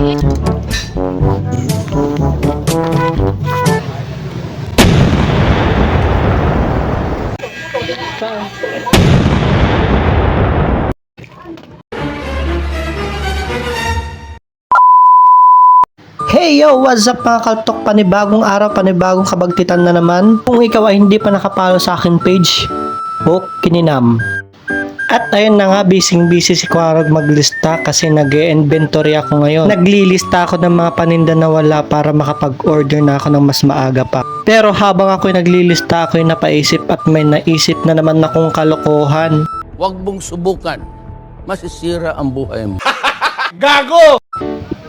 Hey yo! What's up mga kaltok? Panibagong araw, panibagong kabagtitan na naman. Kung ikaw ay hindi pa nakapalo sa akin page, kininam. At ayun na nga, busy si Kwarog maglista kasi nag-inventory ako ngayon. Naglilista ako ng mga paninda na wala para makapag-order na ako ng mas maaga pa. Pero habang ako'y naglilista, ako'y napaisip at may naisip na naman akong kalokohan. Huwag mong subukan. Masisira ang buhay mo. Gago!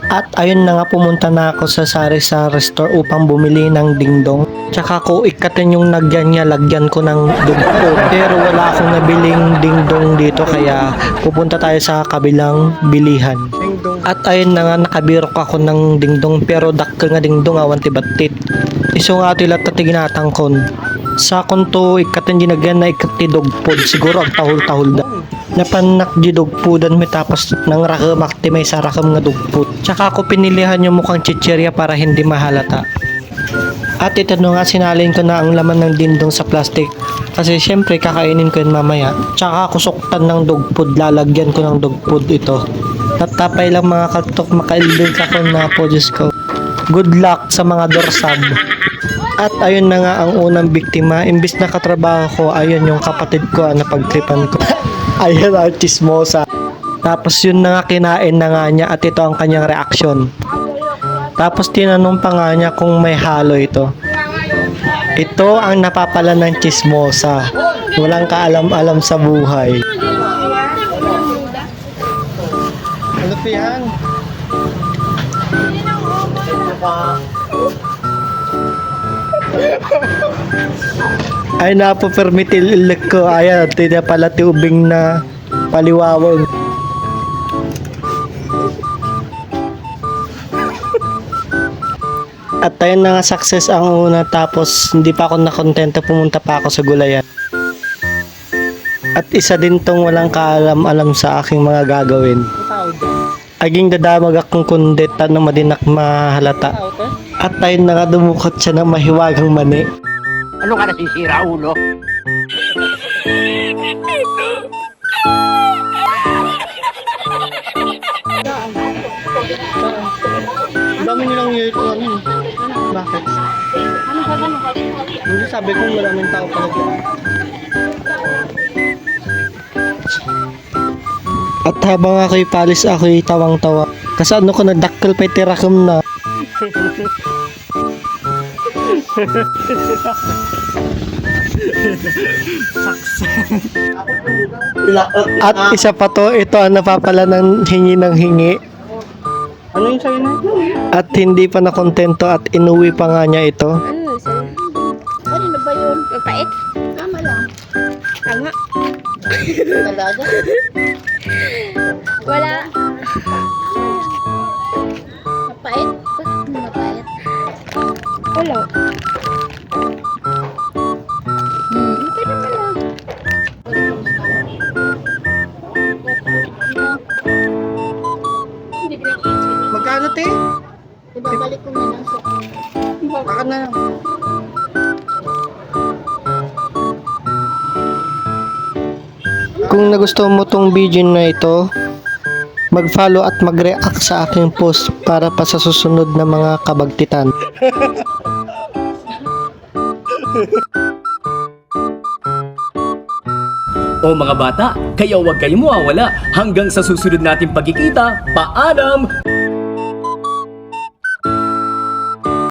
At ayun na nga, pumunta na ako sa sari-sari store upang bumili ng dingdong. Tsaka ko ikatin yung nagyan niya, lagyan ko ng dugpo. Pero wala akong nabiling dingdong dito kaya pupunta tayo sa kabilang bilihan. At ayun na nga, nakabirok ako ng dingdong pero dakkel nga dingdong awan tibatit. Iso nga tila tatiginaatang kon. Sa konto ikatin ginagyan na ikati dogpod, siguro ang tahol-tahol da. Napanak di dogpudan mi tapos nang rakamak ti may sarakam nga dugpod. Tsaka ako pinilihan yung mukhang chichirya para hindi mahalata. At ito nga, sinalin ko na ang laman ng dindong sa plastic kasi syempre kakainin ko yun mamaya. Tsaka ako suktan ng dogpod, lalagyan ko ng dogpod ito. Tatapay lang mga kaltok, makailbig ako na po, Diyos ko. Good luck sa mga dorsab. At ayun na nga ang unang biktima. Imbis na katrabaho ko, ayun yung kapatid ko na pagtripan ko. Ayun ang chismosa. Tapos yun na nga, kinain na nga niya at ito ang kanyang reaksyon. Tapos tinanong pa nga niya kung may halo ito. Ito ang napapala ng chismosa. Walang kaalam-alam sa buhay. Ano po yan? Ay napo-permitil ilik ko. Ayan, tina pala tiubing na paliwawang. At ayun na nga, success ang una, tapos hindi pa ako nakontento, pumunta pa ako sa gulayan. At isa din tong walang kaalam-alam sa aking mga gagawin. Aging dadamag akong kundit na madinak mahalata. At ayun na nga, dumukot siya ng mahiwagang mani. Ano ka nasisira, ulo? Dami nilang yun ano. Bakit? Hindi, sabi ko maraming tao pala dito. At habang ako'y palis, ako'y tawang-tawa. Kasi ano ko, nagdakkel pa tirakum na. At isa pa to, ito ang napapala ng hingi ng hingi. Ano yung sa'yo na? At hindi pa nakontento at inuwi pa nga niya ito. Ano sa'yo? Ano na ba yun? Mapait? Tama lang. Tanga. Talaga? Wala. Mapait? Mapait? Wala. Okay na pala. Magkano te? Ibabalik ko na lang sa... Baka na. Kung nagustuhan mo tong video na ito, mag-follow at mag-react sa aking post para pa sa susunod na mga kabagtitan. O mga bata, kaya huwag kayong mawawala hanggang sa susunod nating pagkikita. Paalam!